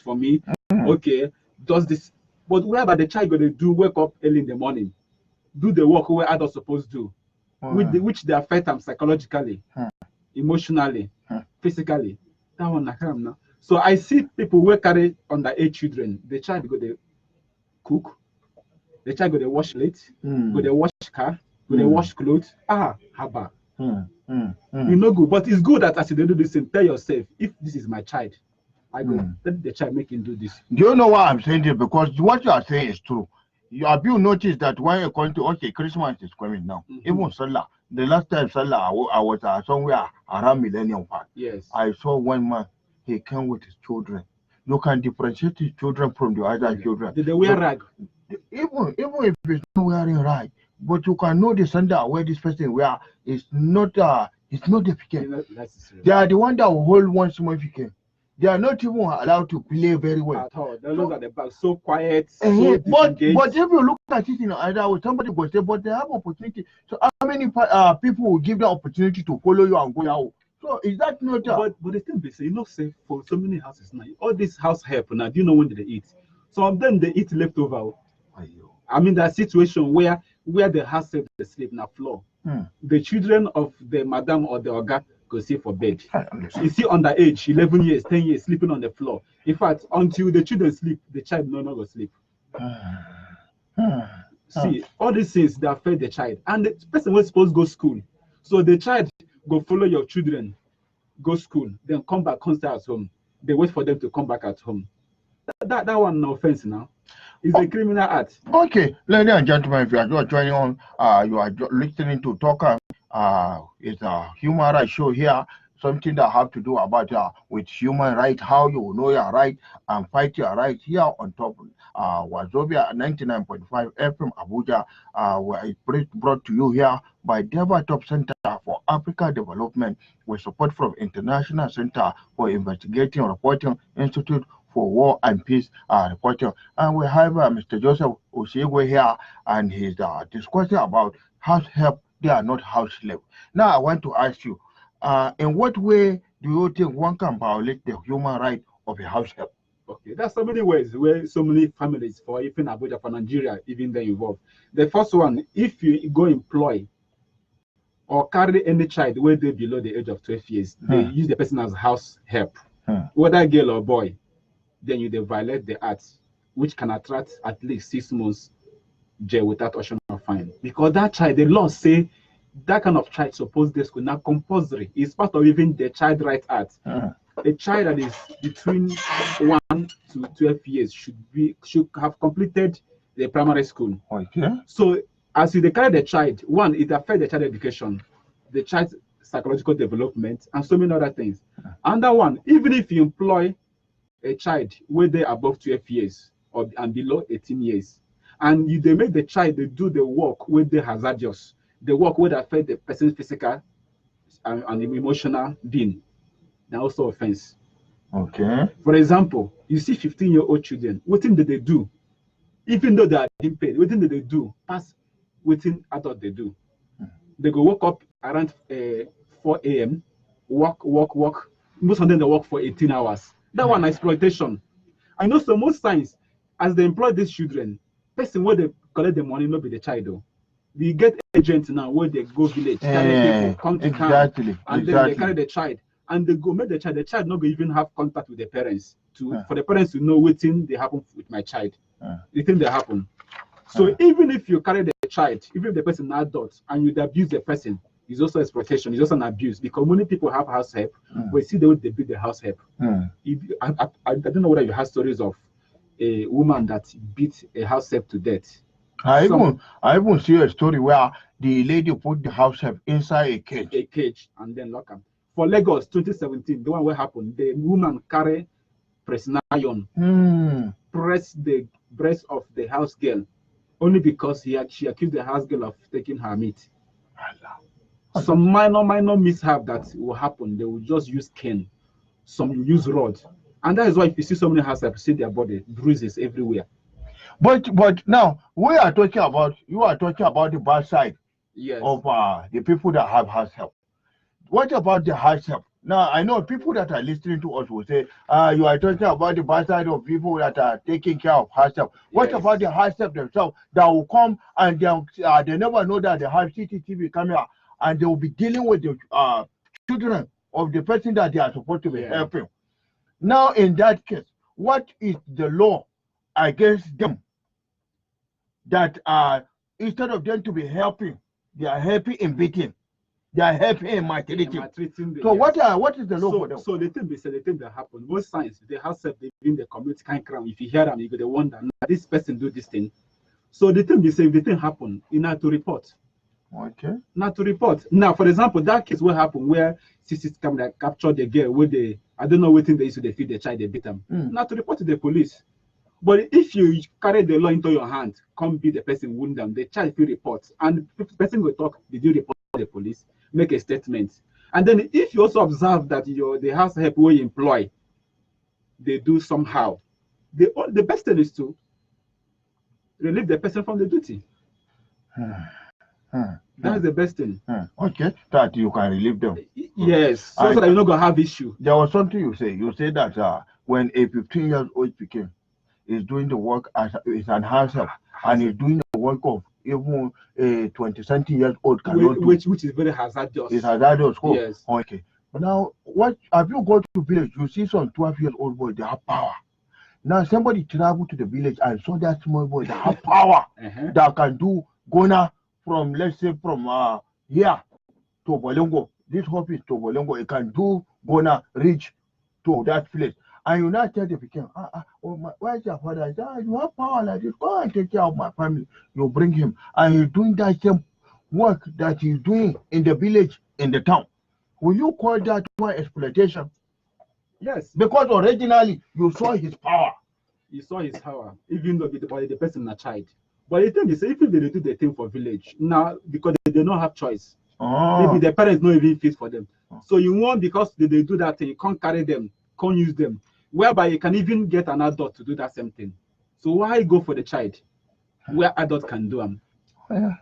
for me. Okay, does this. But whereby the child going to do, wake up early in the morning, do the work where adults supposed to do, which they affect them psychologically, emotionally, physically. That one I come now. So I see people who carry underage children. The child go to cook, the child go to wash plate, go to wash car, go to wash clothes. Haba. You know good, but it's good that as you do this thing, tell yourself, if this is my child, I go let the child make him do this. Do you know why I'm saying this? Because what you are saying is true. Have you noticed that when you're going to Christmas is coming now, even Salah, the last time Salah I was somewhere around Millennium Park. Yes. I saw one man, he came with his children. You can differentiate his children from the other children. Did they wear rag? Even if it's not wearing rag, but you can know the sandal where this person wear is not it's not efficient. They are the one that will hold one small efficient. They are not even allowed to play very well. At all. They look at the back, so quiet. But if you look at it in either way, somebody will say, but they have opportunity. So how many people will give the opportunity to follow you and go out? So is that not? But the thing is, you know, say for so many houses now, all this house help now. Do you know when they eat? Some of them they eat leftover. I mean, that situation where the house help they sleep on the floor. The children of the madam or the oga go sleep for bed. You see, underage, 11 years, 10 years, sleeping on the floor. In fact, until the children sleep, the child no longer sleep. See, all these things they affect the child, and the person was supposed to go school. So the child go follow your children, go school, then come back, come stay at home. They wait for them to come back at home. That one no offense now. It's a criminal act. Okay, ladies and gentlemen, if you are just joining on, you are listening to TALKAM. It's a human rights show here. Something that have to do about with human rights, how you know your right and fight your right here on top Wazobia 99.5 FM Abuja, where it's brought to you here by Deva Top Center for Africa Development with support from International Center for Investigating and Reporting Institute for War and Peace reporting. And we have Mr. Joseph Oshigwe here, and he's discussing about house help. They are not house slave. Now I want to ask you, in what way do you think one can violate the human right of a house help? Okay, there's so many ways where so many families for even Abuja, for Nigeria, even they involved. The first one, if you go employ or carry any child where they below the age of 12 years, they use the person as house help, whether girl or boy, then you violate the act, which can attract at least 6 months jail without option of fine. Because that child, the law say that kind of child supposed to school now compulsory. It's part of even the Child Right Act. A child that is between 1 to 12 years should have completed the primary school. Okay. So as you carry the child, one, it affects the child education, the child's psychological development, and so many other things. And that one, even if you employ a child where they are above 12 years and below 18 years, and they make the child do the work where they hazardous, the work where they affect the person's physical and emotional being, now also offense. Okay. For example, you see 15-year-old children, what thing do they do? Even though they are being paid, what thing do they do? Pass what thing adult they do. They go wake up around 4 a.m., work. Most of them they work for 18 hours. That one exploitation. I know so most times, as they employ these children, person where they collect the money, not be the child though. We get agents now where they go village, carry people, come to camp, and then they carry the child, and they go make the child not go even have contact with the parents for the parents to know what thing they happen with my child, the thing that happen. So even if you carry the child, even if the person is an adult and you abuse the person, it's also exploitation, it's also an abuse, because many people have house help, but you see the way they beat the house help. I don't know whether you have stories of a woman that beat a house help to death. I even see a story where the lady put the house help inside a cage. And then lock him. For Lagos 2017, the one where happened, the woman carry pressing iron, press the breast of the house girl, only because she accused the house girl of taking her meat. Some minor mishap that will happen, they will just use cane, some will use rod. And that is why if you see so many house help, see their body, bruises everywhere. But now you are talking about the bad side of the people that have house help. What about the house help Now, I know people that are listening to us will say, you are talking about the bad side of people that are taking care of herself. What Yes. about the herself themselves that will come and they never know that they have CCTV camera and they will be dealing with the children of the person that they are supposed to be helping? Now, in that case, what is the law against them that instead of them to be helping, they are helping in beating? They are helping in maltreating. So what is the law for them? So the thing they say, the thing that happened, most signs they have self in the community kind crime. If you hear them, you go to wonder, nah, this person do this thing. So the thing they say, if the thing happen, you have to report. Okay. Not to report. Now, for example, that case what happened where CCTV camera captured the girl where I don't know what thing they used to feed the child, they beat them. Not to report to the police. But if you carry the law into your hand, come be the person wound them, the child will report. And if the person will talk, did you report to the police? Make a statement. And then if you also observe that the house help we employ, they do somehow, the best thing is to relieve the person from the duty. That's the best thing. Okay, that you can relieve them. Yes, so that you're not gonna have issue. There was something you say. You said that when a 15-year-old became is doing the work as an house help and is doing the work of even a 20-something-year-old cannot do. Which is very hazardous. It's hazardous. Oh, yes. Okay. But now, what have you gone to village? You see some 12-year-old boy, they have power. Now somebody travel to the village and saw that small boy that have power that can do Gona from, let's say, from here to Bolongo. This hope is to Bolongo. It can do Gona reach to that place. And you now tell the people, where's your father? I say, you have power like this. Go and take care of my family. You bring him. And he's doing that same work that he's doing in the village, in the town. Will you call that one exploitation? Yes. Because originally you saw his power. You saw his power, even though the person is a child. But the thing is, if they do the thing for village, now, because they don't have choice. Maybe the parents not even fit for them. So you want, because they do that thing, you can't carry them, can't use them. Whereby you can even get an adult to do that same thing. So why go for the child where adult can do them? Now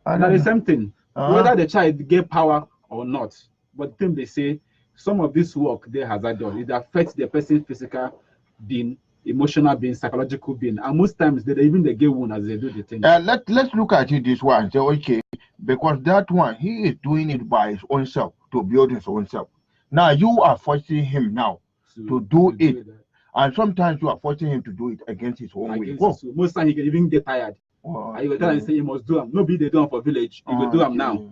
the same thing, whether the child get power or not. But the thing they say, some of this work they hazardous. It affects the person's physical being, emotional being, psychological being, and most times they get wound as they do the thing. Let's look at it this way and say, okay, because that one he is doing it by his own self to build his own self. Now you are forcing him now to do it, and sometimes you are forcing him to do it against his own will. Most times he can even get tired. And you will tell him say you must do them. Nobody they do them for village. You will do them now.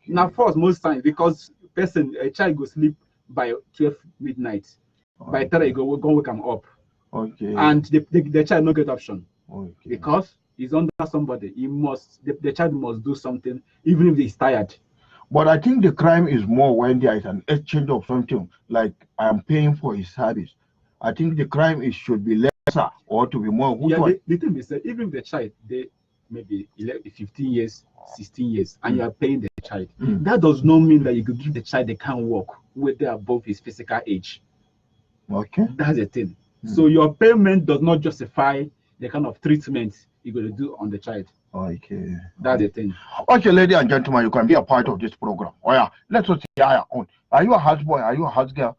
Now first most times because a child go sleep by 12 midnight. By the time you go wake him up. And the child no get option. Because he's under somebody. He must the child must do something even if he's tired. But I think the crime is more when there is an exchange of something, like I am paying for his service. I think the crime should be lesser or to be more. The thing is that even the child, they maybe 11, 15 years, 16 years, and you are paying the child. That does not mean that you could give the child they can't walk when they are above his physical age. Okay. That's the thing. So your payment does not justify the kind of treatment you're going to do on the child. Okay. That's the thing. Okay, ladies and gentlemen, you can be a part of this program. Oh yeah, let's see your own. Are you a houseboy? Are you a house girl?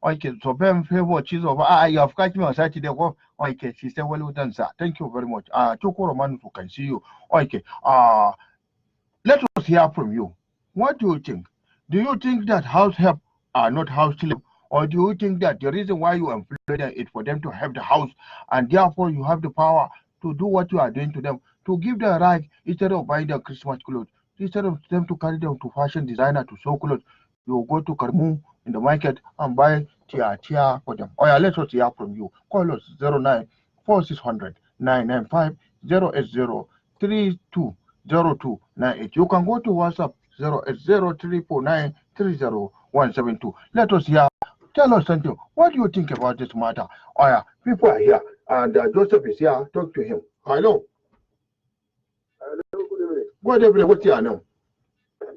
Okay, so Ben favor cheese over. You have catch me on Saturday. Okay, she said, well done, sir. Thank you very much. Choko Roman who can see you. Okay. Let us hear from you. What do you think? Do you think that house help are not house slave? Or do you think that the reason why you employ them is for them to have the house and therefore you have the power to do what you are doing to them, to give them right instead of buying them Christmas clothes, instead of them to carry them to fashion designer to sew clothes, you go to Karmu in the market and buy tia for them. Oh yeah, let's hear from you. Call us 09-4600-995 080-320298. You can go to WhatsApp 080-349-30172. Let us hear. Tell us something. What do you think about this matter? Oh yeah, people are here, and Joseph is here. Talk to him. Hello. Hello, good evening. Good evening. What's your name?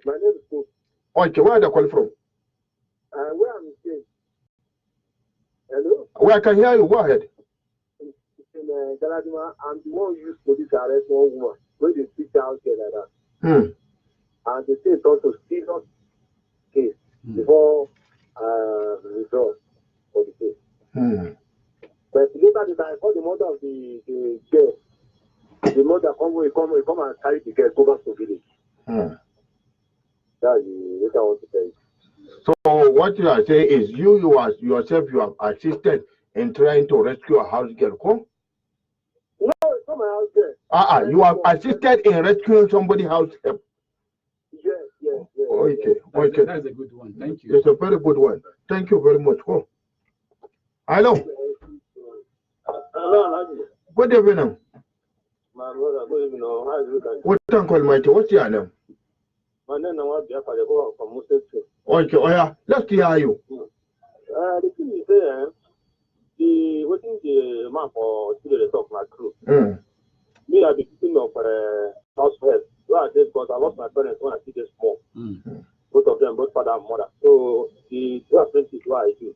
My name is Pope. Okay, where are you calling from? Where am I staying? Hello? Well, I can hear you. Go ahead. In Galadima, I'm the one who used police arrest one woman when they speak out here like that. And they say it's also serious case before withdraw for the case. But later that I called the mother of the girl. The mother come and carry the girl go back to village. That's what I want to tell you. So what you are saying is you yourself have assisted in trying to rescue a house girl, come? No, it's not my house girl. You have assisted in rescuing somebody's house help. Yes. Okay. That's a good one. Thank you. It's a very good one. Thank you very much. Oh. Hello. Hello. Good evening. My brother, good evening. How is it? What uncle Mighty? What's your name? My name is Biafra. From Muslim. Okay, oh yeah. Let's hear you. The thing is there, waiting the man for the talk my crew. Me, I be thinking of house help. Where I did because I lost my parents when I see this small. Both of them, both father and mother. So the two apprentices what I do.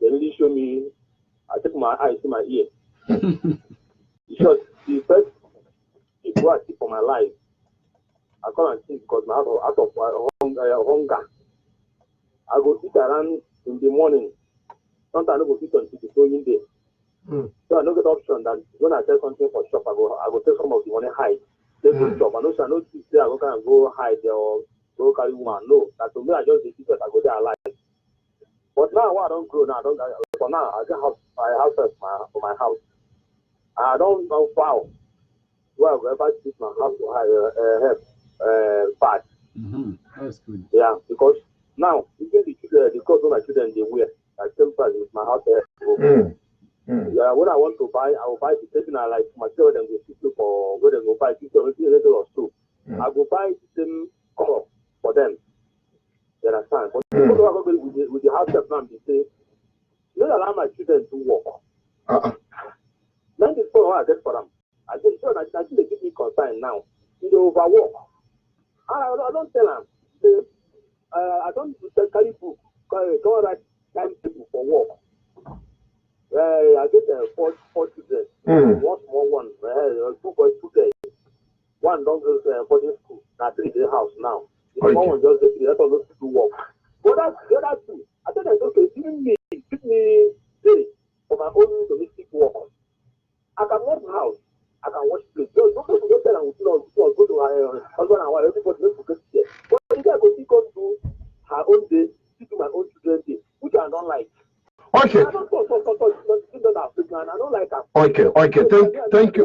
They really show me. I take my eyes to my ear. Because the first people I see for my life, I come and see because my out of hunger. I go sit around in the morning. Sometimes I go sit until the following day. So I don't get option that when I sell something for shop, I go take some of the money hide. Take the shop. I know say I go kind of go hide there or go carry woman. No, that to me I just the ticket I go there alive. But now I don't grow now. For now I just have my house for my house. I don't know how. Well, if I teach my house to help bad. That's good. Yeah, because now even the children, the clothes my children they wear, I same price with my house. Yeah, when I want to buy, I will buy the same like my children they sit for where they go buy $50 or so. I will buy the same color for them. You understand? But people who are with the house help now, they say, don't allow my children to work. Then the phone I get for them. I say, sure, I think they give me concern now. They overwork. I don't tell them. I don't carry book. Don't write timetable for work. I get four children. One small one. 2 boys, 2 girls. One don't go to boarding school. Now 3 in the house now. The small one just get 3. That's all those to work. But the other 2, I thought that's okay. Give me day for my own domestic work. I can wash the house. I can wash plates. Don't tell them we go to her husband and wife. Everybody don't forget here. But the guy go still go to her own day, still do my own children's day, which I don't like. Okay. I don't talk. I don't like that. Okay. Thank you.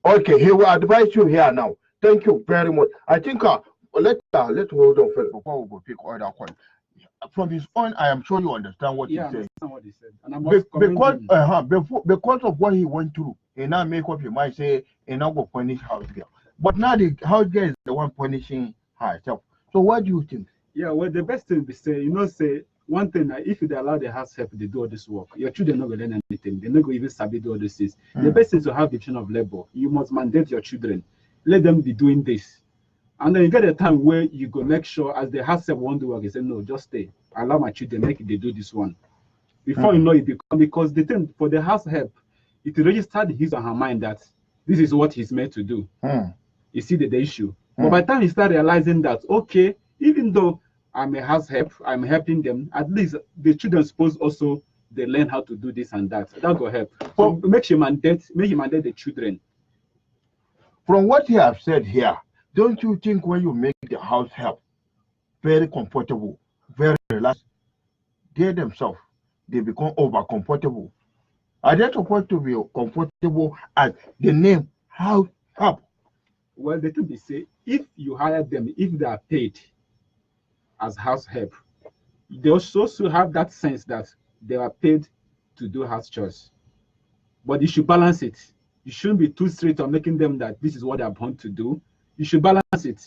Okay, he will advise you here now. Thank you very much. I think let's hold on first before we go pick other call. From his own, I am sure you understand what he said. I understand what he said. And because of what he went through, he now make up your mind, say, he now go punish house girl. But now the house girl is the one punishing herself. So what do you think? Yeah, well, the best thing is say, say one thing, if you allow the house help to do all this work, your children not going to learn anything. They're not going to even sabi do all these things. The best thing is to have the chain of labor. You must mandate your children. Let them be doing this. And then you get a time where you go make sure as the house help won't do work, you say, no, just stay. Allow my children, make it, they do this one. Before you know it become, because the thing for the house help, it registered his or her mind that this is what he's meant to do. You see the issue. But by the time you start realizing that, okay, even though I'm a house help, I'm helping them, at least the children suppose also they learn how to do this and that. That will help. So make you mandate the children. From what you have said here, don't you think when you make the house help very comfortable, very relaxed, they themselves, they become over comfortable? Are they supposed to be comfortable as the name house help? Well, the thing is, say, if you hire them, if they are paid as house help, they also have that sense that they are paid to do house chores. But you should balance it. You shouldn't be too strict on making them that this is what they're born to do. You should balance it.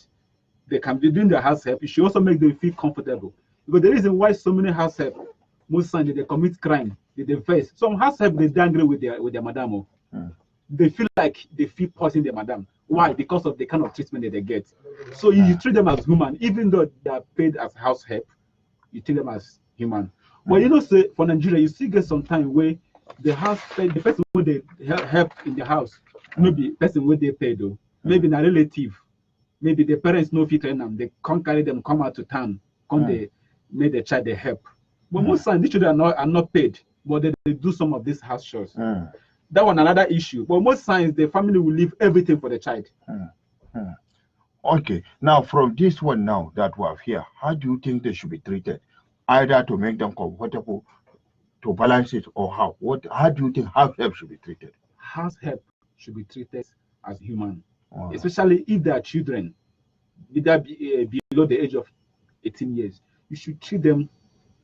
They can be doing their house help. You should also make them feel comfortable. Because the reason why so many house help, most times they commit crime, they face. Some house help, they're angry with their madam. They feel like they feel poisoning their madam. Why? Because of the kind of treatment that they get. So you treat them as human, even though they are paid as house help, you treat them as human. But you know, say for Nigeria, you still get some time where the person who they help in the house, maybe person where they pay though, maybe a relative, maybe the parents no fit train them, they can't carry them, come out to town, come make the child they help. But most times these children are not paid, but they do some of these house chores. That one another issue. But most times the family will leave everything for the child. Okay, now from this one now that we have here, how do you think they should be treated? Either to make them comfortable, to balance it, or how? How do you think house help should be treated? House help should be treated as human, especially if they are children, either below the age of 18 years. You should treat them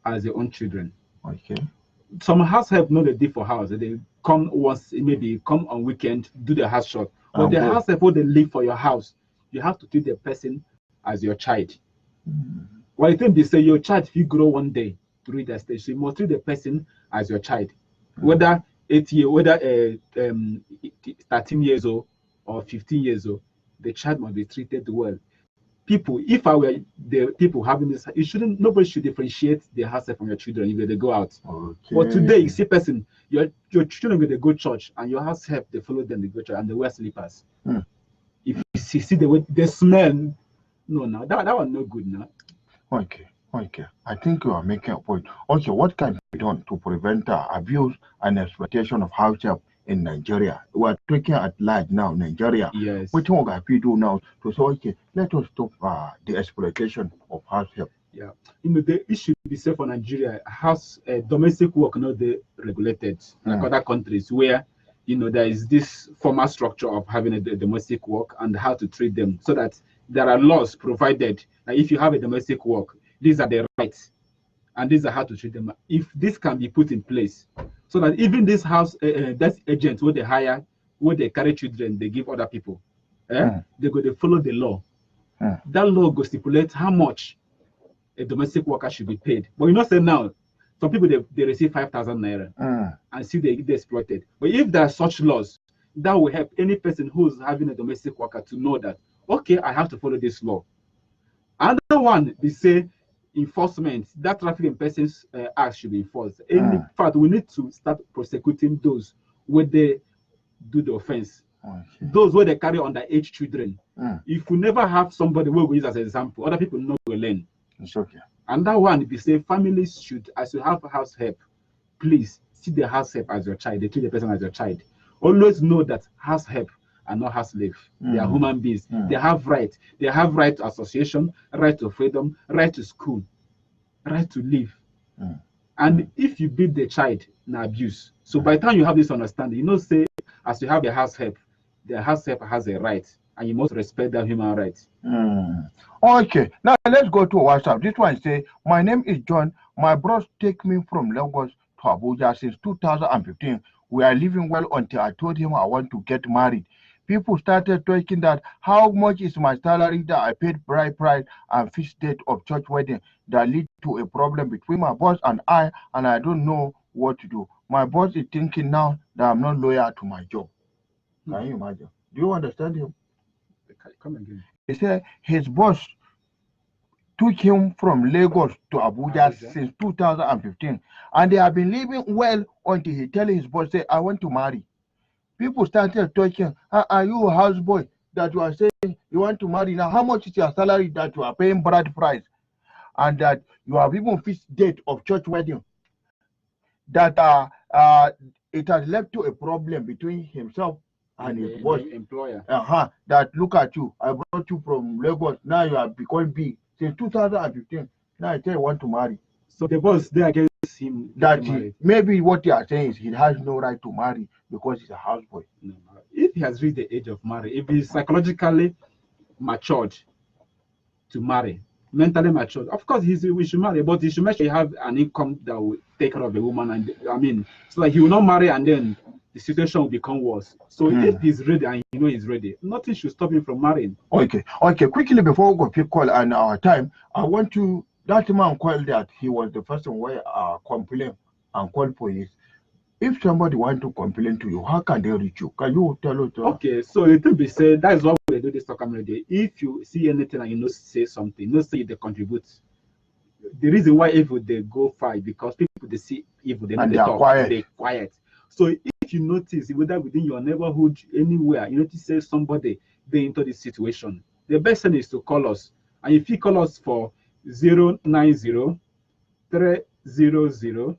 as your own children. Okay. Some house help know they did for house. They come once, maybe come on weekend, do the house shop. But the house help, what they live for your house, you have to treat the person as your child. Well, I think they say your child, if you grow one day to reach that stage, so you must treat the person as your child. Whether 13 years old or 15 years old, the child must be treated well. People, if I were the people having this, nobody should differentiate their house from your children if they go out. Okay. But today, you see person, your children go, they go church, and your house help, they follow them, they go church, and they wear slippers. If you see the way they smell, no, that one no good now. Okay. I think you are making a point. Okay, what can be done to prevent abuse and exploitation of house help in Nigeria? We are talking at large now, Nigeria. Yes. What can we do now to say, okay, let us stop the exploitation of house help? Yeah, the issue be safe for Nigeria. House domestic work not they regulated like other countries where there is this formal structure of having a domestic work and how to treat them, so that there are laws provided. Like if you have a domestic work, these are the rights, and these are how to treat them. If this can be put in place, so that even this house that's agents where they hire, where they carry children, they give other people, they go to follow the law. That law go stipulate how much a domestic worker should be paid. But say now, some people they receive 5,000 naira and still they get exploited. But if there are such laws, that will help any person who's having a domestic worker to know that, okay, I have to follow this law. Another one, they say enforcement, that trafficking persons act should be enforced. In fact, we need to start prosecuting those where they do the offense. Those where they carry underage children. If we never have somebody where we use as an example, other people know will learn. It's okay. And that one, if you say families should, as you have house help, please see the house help as your child. They treat the person as your child. Always know that house help are not house slave. They are human beings. They have right. They have right to association, right to freedom, right to school, right to live. And if you beat the child, in abuse. So by the time you have this understanding, say as you have a house help, the house help has a right, and you must respect that human right. Okay, now let's go to WhatsApp. This one say, my name is John. My bros take me from Lagos to Abuja since 2015. We are living well until I told him I want to get married. People started talking that how much is my salary that I paid bride price and fixed date of church wedding that lead to a problem between my boss and I don't know what to do. My boss is thinking now that I'm not loyal to my job. Can you imagine? Do you understand him? Come again. He said his boss took him from Lagos to Abuja since 2015, and they have been living well until he tell his boss, say, I want to marry. People started talking, are you a houseboy that you are saying you want to marry? Now, how much is your salary that you are paying bride price? And that you have even fixed date of church wedding. That it has led to a problem between himself and his boss. Employer. That look at you, I brought you from Lagos, now you are becoming big. Since 2015, now I tell you want to marry. So the boss, they against him. That maybe what they are saying is he has no right to marry because he's a houseboy. No. If he has reached the age of marriage, if he's psychologically matured to marry, mentally matured, of course we should marry, but he should make sure he have an income that will take care of the woman. And so that he will not marry and then the situation will become worse. So if he's ready and he's ready, nothing should stop him from marrying. Okay. Quickly before we go pick call and our time, I want to. That man called that he was the person where complain and call police. If somebody want to complain to you, how can they reach you? Can you tell us? Okay, so it will be said that is what they do this TALKAM radio. If you see anything and say something, say they contribute. The reason why evil they go far because people they see evil, they talk, quiet. They quiet. So if you notice whether within your neighborhood, anywhere, you notice say somebody they into this situation, the best thing is to call us. And if you call us for 090 300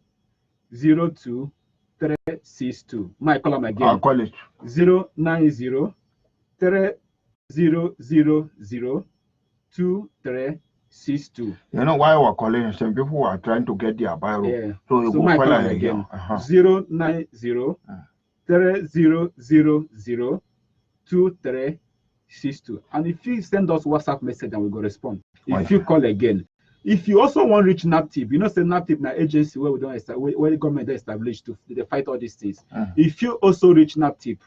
02 362. My call them again. I'll call it 090 3000 2362. You know why we're calling? Some people are trying to get their bio. Yeah. So you So go my call call them again. again. 090 3000 2362. And if you send us WhatsApp message, and we go respond. If you call again. If you also want to reach NAPTIP, you know, say NAPTIP na agency where we don't where the government established to they fight all these things. If you also reach NAPTIP,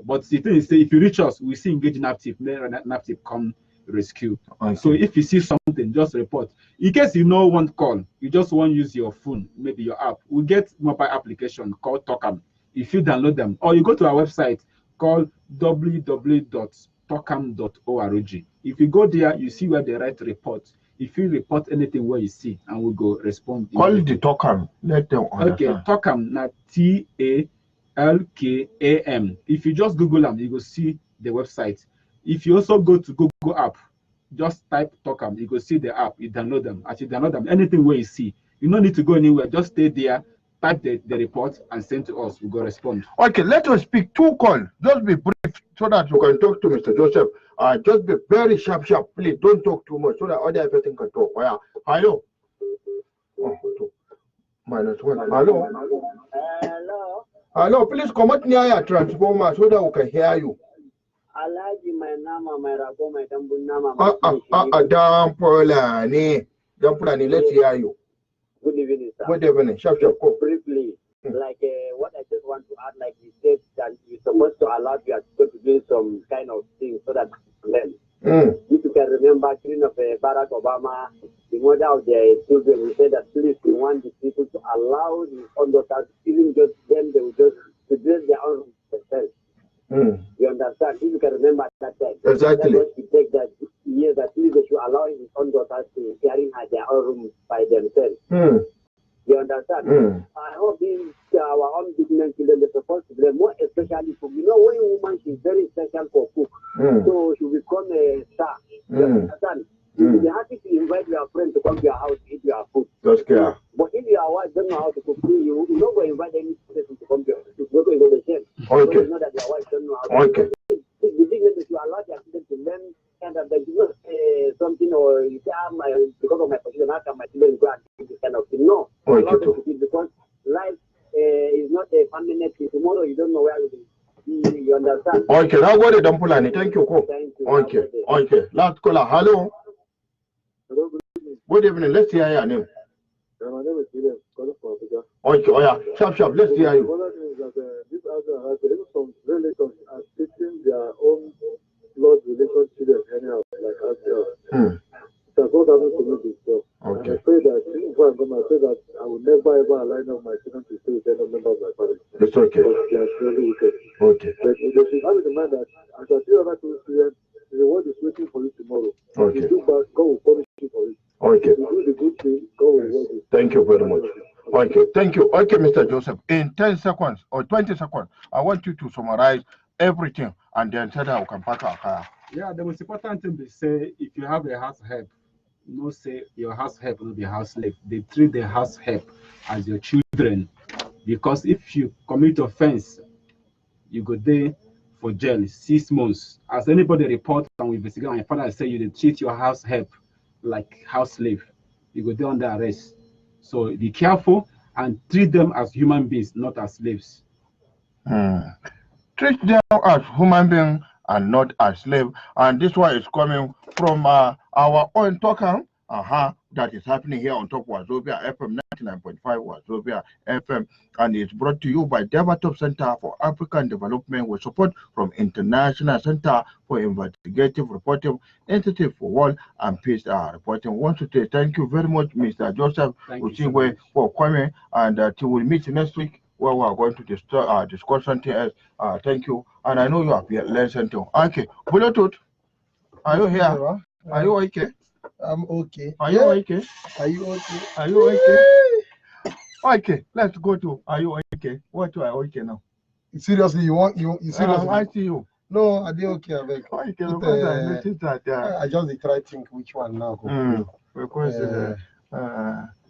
but the thing is, say if you reach us, we see engage NAPTIP, then NAPTIP come rescue. So if you see something, just report. In case you know one call, you just want to use your phone, maybe your app. We get mobile application called TALKAM. If you download them, or you go to our website called www.talkam.org. If you go there, you see where they write report. If you report anything where you see, and we go respond. Call the TALKAM. Let them understand. Okay, TALKAM na TALKAM. If you just Google them, you go see the website. If you also go to Google app, just type TALKAM, you go see the app. You download them. As you download them, anything where you see, you don't need to go anywhere. Just stay there, type the report, and send to us. We go respond. Okay, let us speak 2 calls. Just be brief so that you can talk to Mr. Joseph. Just be very sharp. Please don't talk too much so that other person can talk. Yeah. Hello. Oh, -1. Hello. Hello. Hello. Please come out near your transformer so that we can hear you. Alaji, my nama, my rago, my dambu nama. Dampulani, let's hear you. Good evening, sir. Good evening. Sharp. Go. Briefly, like what I just want to add, like you said that you're supposed to allow your children to do some kind of thing so that learn. If you can remember, during of Barack Obama, the mother of the children, we said that please we want the people to allow the own daughters, even just them, they will just to build their own themselves. You understand? If you can remember that time. Exactly. That was take that year that please they should allow his own daughters to carry at their own room by themselves. You understand? I hope these our own business children they're supposed to be more especially for you know when a woman she's very special for cook. So she will become a star. You understand? You'll be happy to invite your friend to come to your house to eat your food. That's clear. But if your wife don't know how to cook, you not going to invite any person to come to your house. You're not going to go to shame. Okay. So you know that your wife don't know how to cook. The thing is you allow your children to learn kind of like not something or you say because of my position, how can my children go and do this kind of thing? No. Allow them to do it because life is not a permanent thing. Tomorrow you don't know where it is. You understand? Okay, now go to Dampulani. Thank you. Thank you. Okay. Last caller. Hello. Hello. Good evening. Let's hear your name. My name is William. Calling from Abuja. Okay. Oh yeah. Sharp. Let's hear you. What I mean is that this even some relatives are taking their own blood relation children anyhow, like us. That's what happened to me before. Okay. And I pray that before I go, I pray that I will never ever align up my children to stay with any member of my family. It's okay. Because they are really wicked. Okay. But they should have in mind that as I see other children, the reward is waiting for you tomorrow. Okay. If you do bad, God will punish you for it. Okay. If you do the good thing, God will reward you. Thank you very much. Okay. Thank you. Okay, Mr. Joseph. In 10 seconds or 20 seconds, I want you to summarize everything and then say that we can pass our car. Yeah, the most important thing they say, if you have a house help, no say your house help will be house slave. They treat the house help as your children, because if you commit offense, you go there for jail 6 months. As anybody report and we investigate, my father say you they treat your house help like house slave, you go there under arrest. So be careful and treat them as human beings, not as slaves. Treat them as human beings and not as slave. And this one is coming from our own TALKAM. That is happening here on top of Wazobia FM 99.5 Wazobia FM, and it's brought to you by Devatop Center for African Development with support from International Center for Investigative Reporting, Institute for World and Peace Reporting. I want to say thank you very much, Mr. Joseph Uchingwe, for coming, and till we meet next week where we are going to discuss something else. Thank you, and I know you have learned something. Okay, Bluetooth, are you here? Are you okay? I'm okay. Are you okay? Are you okay? Are you okay? Okay, let's go to are you okay? What do I okay now? Seriously, you seriously? I see you. No, are they okay? Okay, because I noticed that I just try to think which one now. Because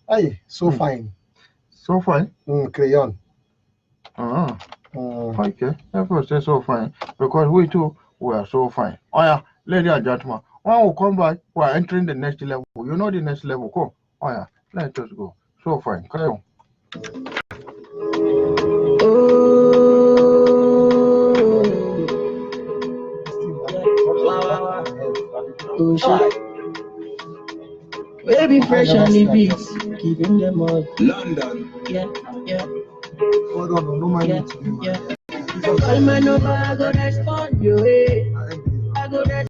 Aye, so fine. So fine. Crayon. Okay. Everyone say so fine because we too we are so fine. Oh yeah, ladies and gentlemen, when we come back, we are entering the next level. You know the next level. Come. Oh yeah, let us go. So fine. Carry on. Oh shit. Baby fresh on the beats, keeping them up. London. Yeah. Hold on, no mind. Yeah. Call my number, I go respond you. I go respond.